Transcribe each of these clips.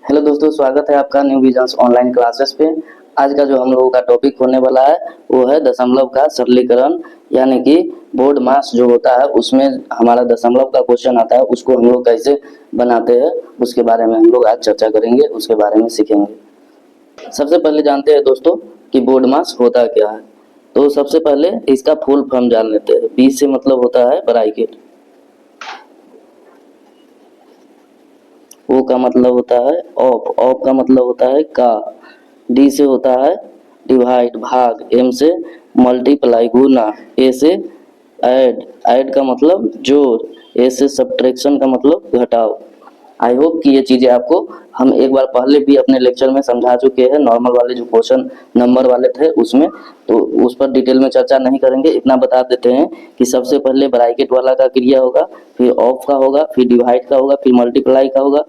Hello दोस्तों, स्वागत है आपका न्यू विजन्स ऑनलाइन क्लासेस पे। आज का जो हम लोगों का टॉपिक होने वाला है वो है दशमलव का सरलीकरण, यानी कि बोर्ड मास जो होता है उसमें हमारा दशमलव का क्वेश्चन आता है, उसको हम लोग कैसे बनाते हैं उसके बारे में हम लोग आज चर्चा करेंगे, उसके बारे में सीखेंगे। सबसे पहले जानते हैं दोस्तों कि बोर्ड मास होता क्या है। तो सबसे पहले इसका फुल फॉर्म जान लेते हैं। बी से मतलब होता है ब्रैकेट, ओ का मतलब होता है ऑफ, ऑफ का मतलब होता है का, डी से होता है डिवाइड भाग, एम से मल्टीप्लाई गुना, ए से ऐड, ऐड का मतलब जोड़, ए से सब्ट्रैक्शन का मतलब घटाव। आई होप कि ये चीजें आपको हम एक बार पहले भी अपने लेक्चर में समझा चुके हैं, नॉर्मल वाले जो क्वेश्चन नंबर वाले थे उसमें, तो उस पर डिटेल में चर्चा नहीं करेंगे। इतना बता देते हैं कि सबसे पहले ब्रैकेट वाला का क्रिया होगा, फिर ऑफ का होगा, फिर डिवाइड का होगा, फिर मल्टीप्लाई का होगा,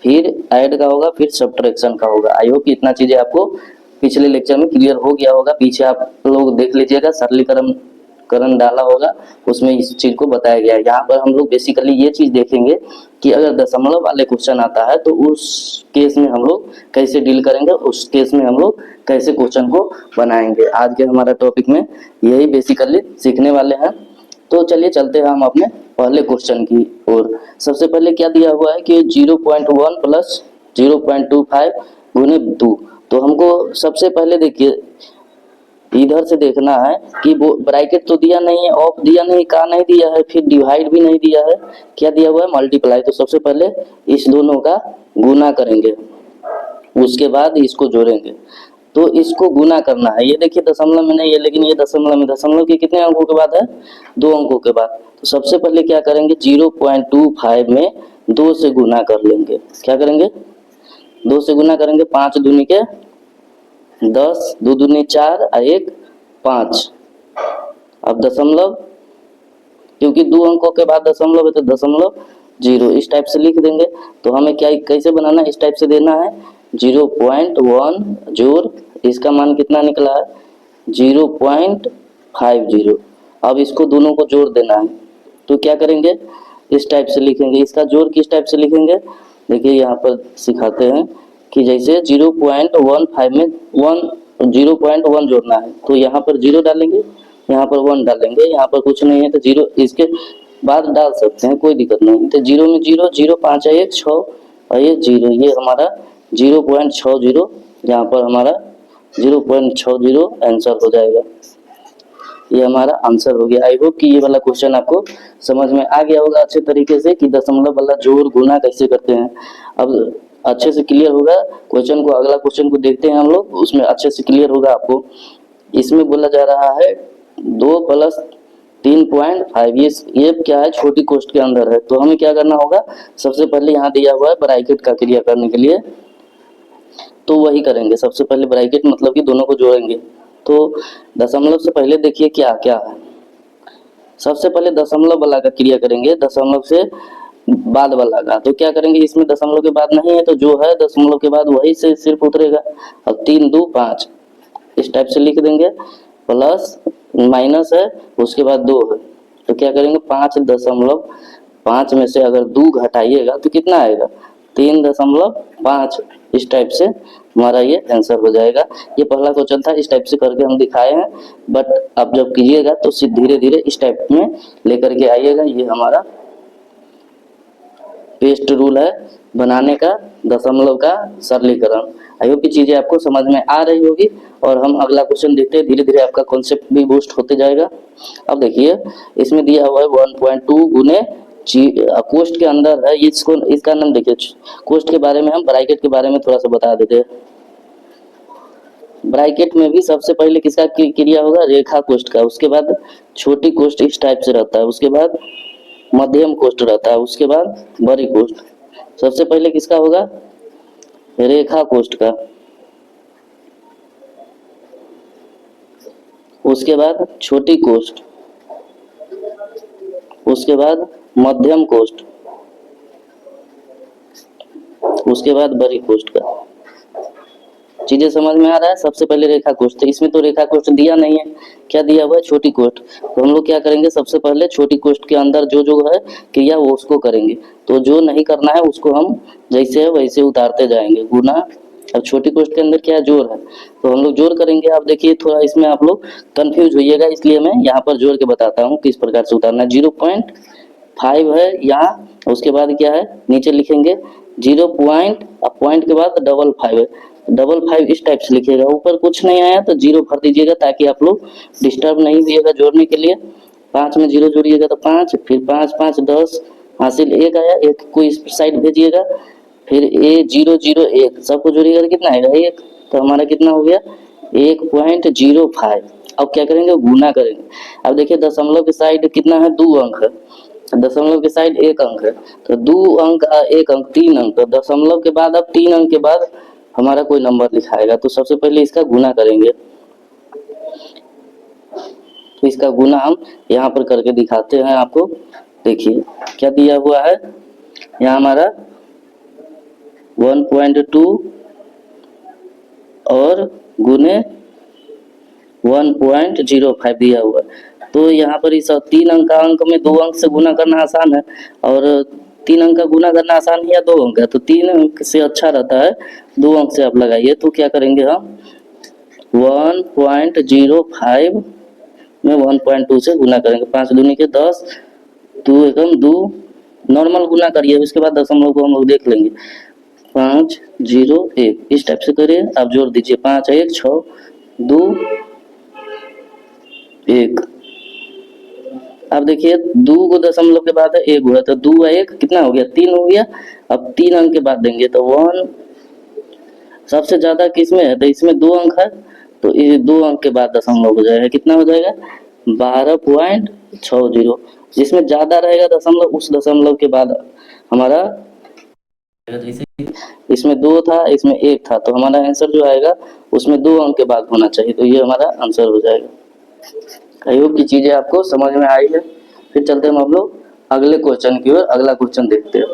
फिर ऐड का होगा, फिर सब्ट्रैक्शन का होगा। आई होप कि इतना चीजें आपको पिछले लेक्चर में क्लियर हो गया होगा। पीछे आप लोग देख लीजिएगा, सरलीकरण करण डाला होगा, उसमें इस चीज को बताया गया है। यहाँ पर हम लोग बेसिकली ये चीज देखेंगे कि अगर दशमलव वाले क्वेश्चन आता है तो उस केस में हम लोग कैसे डील करेंगे, उस केस में हम लोग कैसे क्वेश्चन को बनाएंगे। आज के हमारा टॉपिक में यही बेसिकली सीखने वाले हैं। तो चलिए चलते हैं हम अपने पहले क्वेश्चन की ओर। सबसे पहले क्या दिया हुआ है कि 0.1 प्लस 0.25 गुने 2। तो हमको सबसे पहले देखिए इधर से देखना है कि वो ब्रैकेट तो दिया नहीं है, ऑफ दिया नहीं, का नहीं दिया है, फिर डिवाइड भी नहीं दिया है, क्या दिया हुआ है मल्टीप्लाई। तो सबसे पहले इस दोनों का गुना करेंगे, उसके बाद इसको जोड़ेंगे। तो इसको गुना करना है। ये देखिए दशमलव में नहीं है, लेकिन ये दशमलव में, दशमलव के कितने अंकों के बाद है, 2 अंकों के बाद। तो सबसे पहले क्या करेंगे, 0.25 में 2 से गुना कर लेंगे। क्या करेंगे, 2 से गुना करेंगे, 5 दूनी के 10, 2 दूनी 4 और 1 5। अब दशमलव, क्योंकि 2 अंकों के बाद दशमलव है तो दशमलव 0 इस टाइप से लिख देंगे। तो हमें क्या कैसे बनाना है, इस टाइप से देना है 0.1 जोड़, इसका मान कितना निकला है 0.50। अब इसको दोनों को जोड़ देना है। तो क्या करेंगे, इस टाइप से लिखेंगे। इसका जोड़ किस टाइप से लिखेंगे, देखिए यहाँ पर सिखाते हैं कि जैसे 0.15 में 0.1 जोड़ना है, तो यहाँ पर 0 डालेंगे, यहाँ पर 1 डालेंगे, यहाँ पर कुछ नहीं है तो 0 इसके बाद डाल सकते हैं, कोई दिक्कत नहीं। तो 0 में 0, 0 5 1 6 और ये 0, ये हमारा 0.60, यहाँ पर हमारा 0.60 आंसर हो जाएगा। ये हमारा आंसर हो गया। आई होप कि ये वाला क्वेश्चन आपको समझ में आ गया होगा अच्छे तरीके से कि दशमलव वाला जोड़ गुना कैसे करते हैं। अब अच्छे से क्लियर होगा क्वेश्चन को। अगला क्वेश्चन को देखते हैं हम लोग, उसमें अच्छे से क्लियर होगा आपको। इसमें बोला जा रहा है 2 प्लस 3.5, ये क्या है, छोटी कोष्ठ के अंदर है। तो हमें क्या करना होगा, सबसे पहले यहाँ दिया हुआ है ब्रैकेट का क्रिया करने के लिए, तो वही करेंगे। सबसे पहले ब्रैकेट मतलब कि दोनों को जोड़ेंगे। तो दशमलव से पहले देखिए क्या क्या है। सबसे पहले दशमलव वाला का क्रिया करेंगे, दशमलव से बाद वाला का। तो क्या करेंगे, इसमें दशमलव के बाद नहीं है तो जो है दशमलव के बाद वही से सिर्फ उतरेगा। अब 3 2 5 इस टाइप से लिख देंगे, प्लस माइनस है, उसके बाद 2 है। तो क्या करेंगे, 5.5 में से अगर 2 घटाइएगा तो कितना आएगा, 3.5। इस टाइप से हमारा ये आंसर हो जाएगा। ये पहला क्वेश्चन था, इस टाइप से करके हम दिखाए हैं, बट अब जब कीजिएगा तो धीरे धीरे इस टाइप में लेकर के आइएगा। ये हमारा पेस्ट रूल है बनाने का, दशमलव का सरलीकरण। आई होप की चीजें आपको समझ में आ रही होगी। और हम अगला क्वेश्चन देखते हैं, धीरे धीरे आपका कॉन्सेप्ट भी बूस्ट होते जाएगा। अब देखिए इसमें दिया हुआ है 1.2 गुने कोष्ठ के अंदर है, इसको इसका नाम देखिए। कोष्ठ के बारे में हम ब्रैकेट के बारे में थोड़ा सा बता देते हैं। ब्रैकेट में भी सबसे पहले किसका क्रिया होगा, रेखा कोष्ठ का, उसके बाद छोटी कोष्ठ इस टाइप से रहता है, उसके बाद मध्यम कोष्ठ रहता है, उसके बाद बड़ी कोष्ठ। सबसे पहले किसका होगा, रेखा कोष्ठ का, उसके बाद छोटी कोष्ठ, उसके बाद मध्यम कोष्ठ, उसके बाद बड़ी कोष्ठ का। चीजें समझ में आ रहा है। सबसे पहले रेखा कोष्ठ, तो इसमें तो रेखा कोष्ठ दिया नहीं है, क्या दिया हुआ है, छोटी कोष्ठ। तो हम लोग क्या करेंगे, सबसे पहले छोटी कोष्ठ के अंदर जो जो है क्रिया वो उसको करेंगे, तो जो नहीं करना है उसको हम जैसे है वैसे उतारते जाएंगे। गुना, अब छोटी कोष्ठ के अंदर क्या है, जोड़ है, तो हम लोग जोड़ करेंगे। आप देखिए थोड़ा इसमें आप लोग कंफ्यूज होइएगा, इसलिए मैं यहाँ पर जोड़ के बताता हूँ किस प्रकार से उतारना है। 0.5 है यहाँ, उसके बाद क्या है, नीचे लिखेंगे 0 पॉइंट, अब पॉइंट के बाद 55 है, 55 इस टाइप से लिखिएगा। ऊपर कुछ नहीं आया तो 0 भर दीजिएगा, ताकि आप लोग डिस्टर्ब नहीं दिएगा जोड़ने के लिए। 5 में 0 जोड़िएगा तो 5, फिर 5 5 10, हासिल 1 आया, 1 को इस साइड भेजिएगा, फिर A001 सबको जोड़िएगा तो कितना आएगा, 1, तो हमारा कितना हो गया 1.05। अब क्या करेंगे, गुना करेंगे। अब देखिए दशमलव के साइड कितना है, 2 अंक है, दशमलव के साइड 1 अंक है, तो 2 अंक 1 अंक 3 अंक, तो दशमलव के बाद अब 3 अंक के बाद हमारा कोई नंबर लिखाएगा, तो सबसे पहले इसका गुना करेंगे। तो इसका गुना हम यहाँ पर करके दिखाते हैं आपको। देखिए क्या दिया हुआ है, यहाँ हमारा 1.2 और गुने 1.05 दिया हुआ है। तो यहाँ पर इस 3 अंक का अंक में 2 अंक से गुना करना आसान है, और 3 अंक का गुना करना आसान है या 2 अंक है, तो 3 अंक से अच्छा रहता है 2 अंक से आप लगाइए। तो क्या करेंगे हम 1.05 में 1.2 से गुना करेंगे, 5 दूनी के 10, 2 एकम 2, नॉर्मल गुना करिए, उसके बाद दशमलव को हम लोग देख लेंगे। 5 0 1 इस टाइप से करिए, आप जोड़ दीजिए, 5 1 6 2 1। अब देखिए 2 को दशमलव के बाद 1 हुआ, तो 2 1 कितना हो गया, 3 हो गया। अब 3 अंक के बाद देंगे तो 1, सबसे ज्यादा किसमें है, तो इसमें 2 अंक है, तो ये 2 अंक के बाद दशमलव हो जाएगा, कितना हो जाएगा 12.60। जिसमें ज्यादा रहेगा दशमलव, उस दशमलव के बाद हमारा, जैसे इसमें 2 था, इसमें 1 था, तो हमारा आंसर जो आएगा उसमें 2 अंक के बाद होना चाहिए, तो ये हमारा आंसर हो जाएगा। आई होप की चीजें आपको समझ में आई है। फिर चलते हैं हम लोग अगले क्वेश्चन की ओर, अगला क्वेश्चन देखते हैं।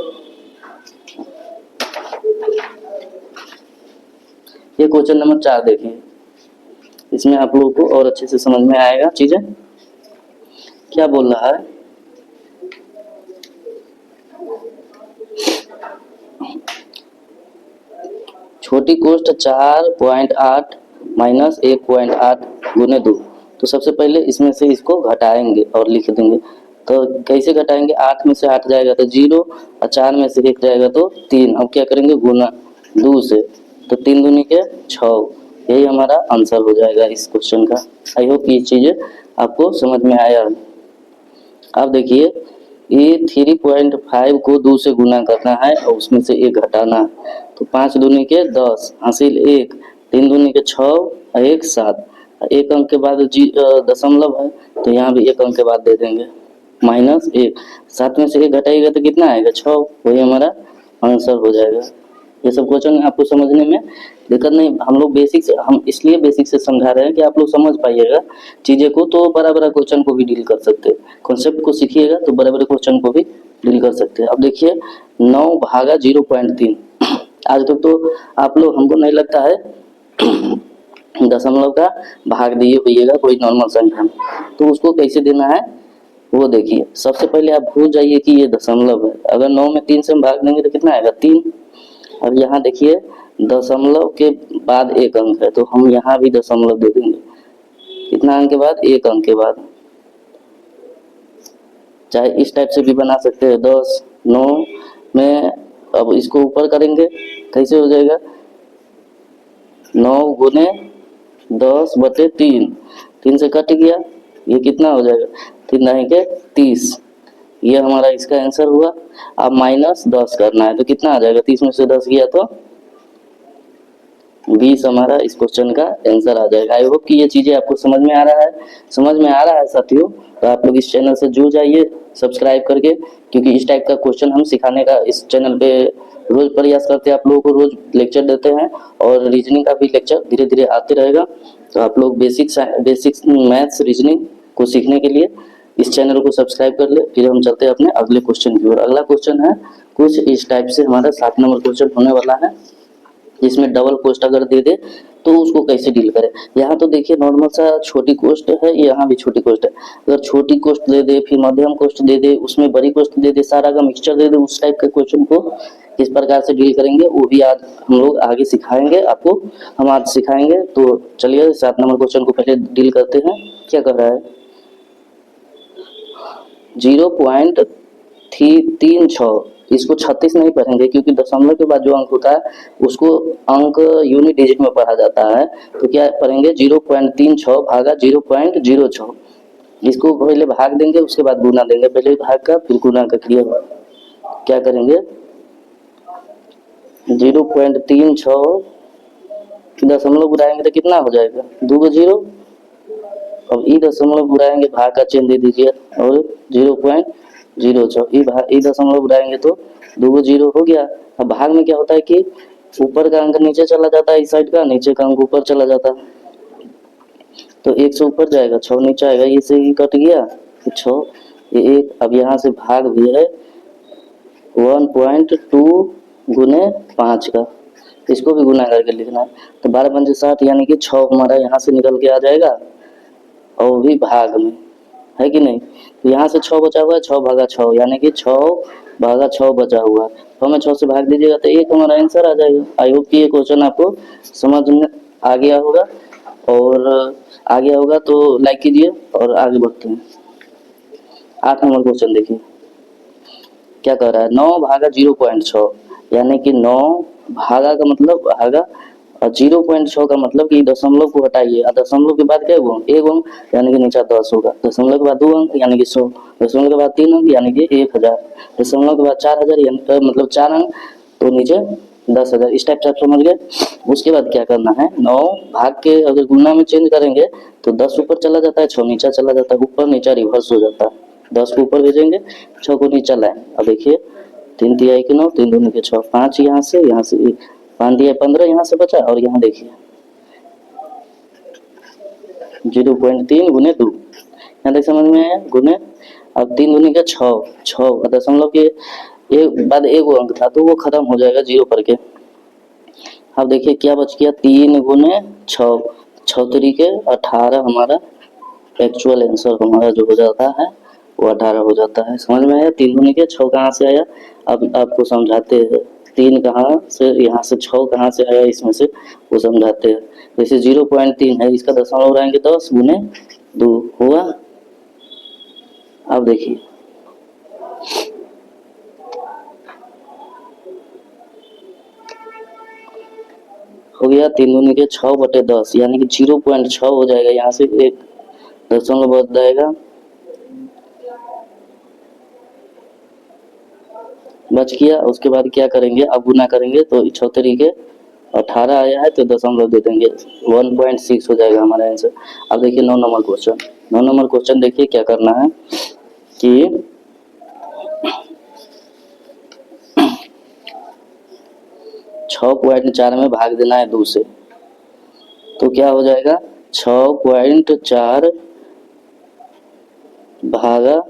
ये क्वेश्चन नंबर 4 देखिए, इसमें आप लोगों को और अच्छे से समझ में आएगा चीजें। क्या बोल रहा है, छोटी कोष्ठ 4.8 माइनस 1.8 गुने 2। तो सबसे पहले इसमें से इसको घटाएंगे और लिख देंगे। तो कैसे घटाएंगे, 8 में से 8 जाएगा तो 0, और 4 में से 1 जाएगा तो 3। अब क्या करेंगे, गुना 2 से, तो 3 दूनी के 6, यही हमारा आंसर हो जाएगा इस क्वेश्चन का। आई होप ये चीजें आपको समझ में आया। अब देखिए ये 3.5 को 2 से गुना करना है और उसमें से 1 घटाना है, तो 5 दूनी के 10, हासिल 1, 3 दूनी के 6, 1 7, 1 अंक के बाद दशमलव है, तो यहाँ भी 1 अंक के बाद दे देंगे, -1, 7 में से 1 घटाइएगा तो कितना आएगा 6, वही हमारा आंसर हो जाएगा। ये सब क्वेश्चन आपको समझने में दिक्कत नहीं, हम लोग बेसिक से, हम इसलिए बेसिक से समझा रहे हैं कि आप लोग समझ पाइएगा चीजें को, तो बड़ा बड़ा क्वेश्चन को भी डील कर सकते हैं। कॉन्सेप्ट को सीखिएगा तो बड़े बड़े क्वेश्चन को भी डील कर सकते हैं। अब देखिए 9 भागा 0.3, आज तक तो आप लोग, हमको नहीं लगता है दशमलव का भाग दिए होइएगा कोई नॉर्मल संख्या में, तो उसको कैसे देना है वो देखिए। सबसे पहले आप भूल जाइए कि ये दशमलव है, अगर 9 में 3 से हम भाग देंगे तो कितना आएगा 3। अब यहाँ देखिए दशमलव के बाद 1 अंक है, तो हम यहाँ भी दशमलव दे देंगे, कितना अंक के बाद, 1 अंक के बाद। चाहे इस टाइप से भी बना सकते हैं, 10 9 में, अब इसको ऊपर करेंगे, कैसे हो जाएगा 9 गुने 10/3, 3 से कट गया, ये कितना हो जाएगा 3 नहीं के 30, ये हमारा इसका आंसर हुआ। अब -10 करना है, तो कितना आ जाएगा, 30 में से 10 गया तो 20 हमारा इस क्वेश्चन का आंसर आ जाएगा। आई होप कि ये चीजें आपको समझ में आ रहा है। समझ में आ रहा है साथियों, तो आप लोग इस चैनल से जुड़ जाइए सब्सक्राइब करके, क्योंकि इस टाइप का क्वेश्चन हम सिखाने का इस चैनल पे रोज प्रयास करते हैं, आप लोगों को रोज लेक्चर देते हैं, और रीजनिंग का भी लेक्चर धीरे धीरे आते रहेगा। तो आप लोग बेसिक्स मैथ्स रीजनिंग को सीखने के लिए इस चैनल को सब्सक्राइब कर ले। फिर हम चलते हैं अपने अगले क्वेश्चन की ओर। अगला क्वेश्चन है कुछ इस टाइप से, हमारा 7 नंबर क्वेश्चन होने वाला है। जिसमें डबल कोस्ट अगर दे दे तो उसको कैसे डील करें। यहाँ तो देखिए नॉर्मल सा छोटी कोस्ट है, यहाँ भी छोटी कोस्ट है। अगर छोटी कोस्ट दे दे, फिर मध्यम कोस्ट दे दे, उसमें बड़ी कोस्ट दे दे, सारा का मिक्सचर दे दे, उस टाइप के क्वेश्चन को किस प्रकार से डील करेंगे वो भी आज हम लोग आगे सिखाएंगे आपको। हम आज सिखाएंगे। तो चलिए 7 नंबर क्वेश्चन को पहले डील करते हैं। क्या कह रहा है, 0.36, इसको 36 नहीं पढ़ेंगे क्योंकि दशमलव के बाद जो अंक होता है उसको अंक यूनिट डिजिट में पढ़ा जाता है। तो क्या पढ़ेंगे, 0.36 भागा 0.06, इसको पहले भाग देंगे उसके बाद गुना देंगे, पहले भाग का फिर गुना का क्रिया। क्या करेंगे, 0.36 दशमलव बुलाएंगे तो कितना हो जाएगा, 2 जीरो। अब ई दशमलव बुलाएंगे, भाग का चिन्ह दे दीजिए, और 0.06 ई दशमलव बुलाएंगे तो 2 जीरो हो गया। अब भाग में क्या होता है कि ऊपर का अंक नीचे चला जाता है, इस साइड का नीचे का अंक ऊपर चला जाता है, तो 1 से ऊपर जाएगा, 6 नीचे आएगा, ये से ही कट गया 6, ये 1। अब यहाँ से भाग भी है 1.2 गुने 5 का, इसको भी गुना करके लिखना है। तो 12 पंजे 60, यानी कि 6 हमारा यहाँ से निकल के आ जाएगा, और भी भाग में है कि नहीं। तो यहाँ से 6 बचा हुआ है, 6 भागा 6, यानी कि 6 भागा 6 बचा हुआ है, तो हमें 6 से भाग दीजिएगा तो 1 हमारा आंसर आ जाएगा। आई होप कि ये क्वेश्चन आपको समझ में आ गया होगा, और आ गया होगा तो लाइक कीजिए और आगे बढ़ते हैं। 8 नंबर क्वेश्चन देखिए क्या कह रहा है, 9 भागा 0.6, यानी कि 9 भागा का मतलब भागा, और 0.6 का मतलब कि दशमलव को हटाइए, और दशमलव के बाद क्या होगा, 1 अंक, यानी कि नीचे 10 होगा। दशमलव के बाद 2 अंक यानी कि 100, दशमलव के बाद 3 अंक यानी कि 1000, दशमलव के बाद 4000 यानी मतलब 4 अंक, तो नीचे 10,000। इस टाइप से आप समझ गए। उसके बाद क्या करना है, 9 भाग के अगर गुना में चेंज करेंगे तो 10 ऊपर चला जाता है, 6 नीचे चला जाता है, ऊपर नीचे रिवर्स हो जाता है। 10 को ऊपर भेजेंगे, 6 को नीचे लाएं। अब देखिए 3 तिहाई के 9, 3 दूनी के 6, 5 यहाँ से 5 दिया 15 यहाँ से बचा, और यहाँ देखिए 0.3 गुने 2, यहाँ तक समझ में आया, गुने। अब 3 दूनी का 6, 6 दशमलव के एक बाद 1 अंक था तो वो खत्म हो जाएगा 0 पर के। अब देखिए क्या बच गया, 3 गुने 6, 6 तरीके 18 हमारा एक्चुअल आंसर हमारा जो हो जाता है वो 18 हो जाता है। समझ में आया, 3 गुने के 6 कहाँ से आया, अब आपको समझाते हैं 3 कहाँ से, यहाँ से 6 कहाँ से आया, इसमें से वो समझाते हैं। जैसे 0.3 है, इसका दशमलव उड़ाएंगे 10 गुने 2 हुआ। अब देखिए हो गया 3 दूनी के 6 बटे 10, यानी कि 0.6 हो जाएगा, यहाँ से एक दशमलव बच जाएगा, बच गया। उसके बाद क्या करेंगे, अब गुना करेंगे तो 6 तरीके 18 आया है तो दशमलव दे देंगे, 1.6 हो जाएगा हमारा आंसर। अब देखिए 9 नंबर क्वेश्चन, 9 नंबर क्वेश्चन देखिए क्या करना है कि 6.4 में भाग देना है 2 से, तो क्या हो जाएगा 6.4 भागा,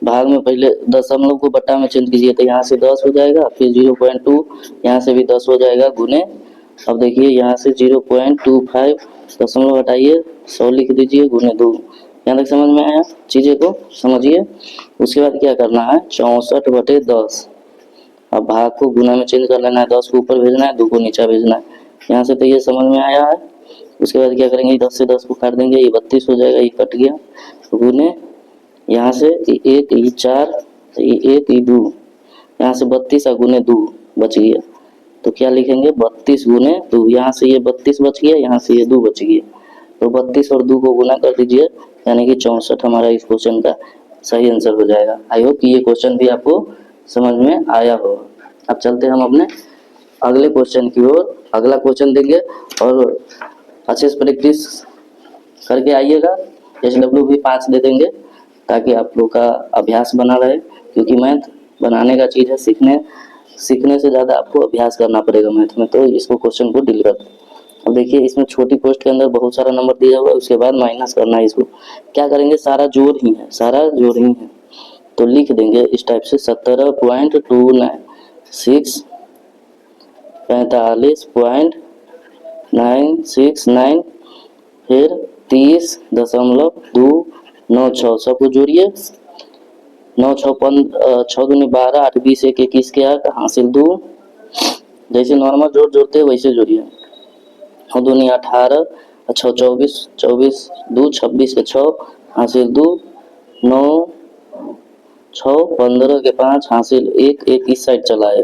भाग में पहले दशमलव को बट्टा में चेंज कीजिए तो यहाँ से 10 हो जाएगा, फिर 0.2 यहाँ से भी 10 हो जाएगा गुने। अब देखिए यहाँ से 0.25 दशमलव हटाइए, 100 लिख दीजिए गुने 2। यहाँ तक समझ में आया, चीज़ें को समझिए। उसके बाद क्या करना है, 64 बटे 10, अब भाग को गुना में चेंज कर लेना है, 10 को ऊपर भेजना है, 2 को नीचे भेजना है। यहाँ से तो ये समझ में आया है। उसके बाद क्या करेंगे, 10 से 10 को काट देंगे, ये 32 हो जाएगा, ये कट गया, गुने यहाँ से 1 ये 4 ये 1 ये 2, यहाँ से 32 और गुने 2 बच गया, तो क्या लिखेंगे 32 गुने 2, यहाँ से ये 32 बच गया, यहाँ से ये 2 बच गया, तो 32 और 2 को गुना कर दीजिए, यानी कि 64 हमारा इस क्वेश्चन का सही आंसर हो जाएगा। आई होप कि ये क्वेश्चन भी आपको समझ में आया होगा। अब चलते हैं हम अपने अगले क्वेश्चन की ओर। अगला क्वेश्चन देंगे और अच्छे से प्रैक्टिस करके आइएगा। SW भी 5 दे देंगे ताकि आप लोग का अभ्यास बना रहे, क्योंकि मैथ बनाने का चीज़ है, सीखने से ज़्यादा आपको अभ्यास करना पड़ेगा मैथ में। तो इसको क्वेश्चन को डील करते हैं। अब देखिए इसमें छोटी पोस्ट के अंदर बहुत सारा नंबर दिया हुआ है, उसके बाद माइनस करना है। इसको क्या करेंगे, सारा जोड़ ही है, सारा जोड़ ही है, तो लिख देंगे इस टाइप से 17.296 45.969, फिर 30.296, सबको जोड़िए। 9 6 6 दूनी 12, 8 20 1 21 के आठ हासिल 2, जैसे नॉर्मल जोड़ते हैं वैसे जोड़िए। 9 दूनी 18, 6 24, 24 2 26 के 6 हासिल 2, 9 6 15 के 5 हासिल 1, 1 इस साइड चला है,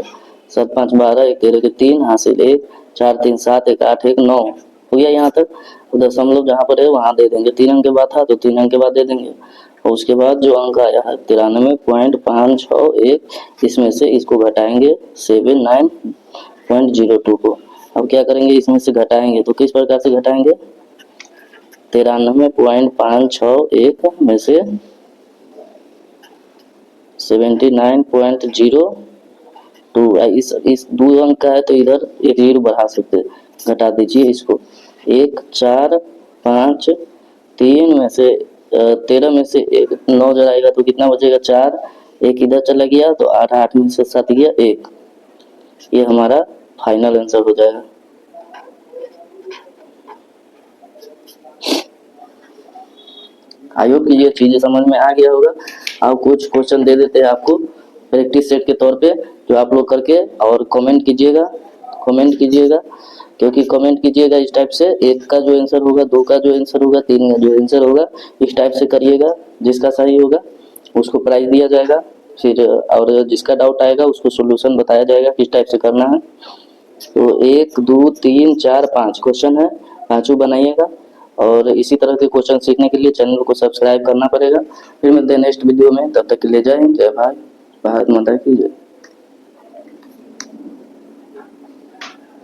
7 5 12, 1 13 के 3 हासिल 1, 4 3 7, 1 8 1 9 हो गया यहाँ तक। दशमलव जहाँ पर है वहाँ दे देंगे, 3 अंक के बाद था तो 3 अंक के बाद दे देंगे, और उसके बाद जो अंक आया है 93.561, इसमें से इसको घटाएंगे 79.02 को। अब क्या करेंगे, इसमें से घटाएंगे तो किस प्रकार से घटाएंगे, 93.561 में से 79.02, इस 2 अंक का है तो इधर एक 0 बढ़ा सकते हैं, घटा दीजिए इसको। 1 4 5 3 में से 13 में से 9 जलाएगा तो कितना बचेगा, 4, 1 इधर चला गया तो 8, 8 में से 7 गया 1, ये हमारा फाइनल आंसर हो जाएगा। आई होप कि ये चीजें समझ में आ गया होगा। अब कुछ क्वेश्चन दे देते हैं आपको प्रैक्टिस सेट के तौर पे, जो आप लोग करके और कमेंट कीजिएगा, क्योंकि कमेंट कीजिएगा इस टाइप से, 1 का जो आंसर होगा, 2 का जो आंसर होगा, 3 का जो आंसर होगा, इस टाइप से करिएगा। जिसका सही होगा उसको प्राइज दिया जाएगा, फिर और जिसका डाउट आएगा उसको सोल्यूशन बताया जाएगा किस टाइप से करना है। तो 1 2 3 4 5 क्वेश्चन है, पांचों बनाइएगा। और इसी तरह के क्वेश्चन सीखने के लिए चैनल को सब्सक्राइब करना पड़ेगा। फिर मिलते हैं नेक्स्ट वीडियो में, तब तक के लिए जय हिंद, जय भारत, भारत माता की जय।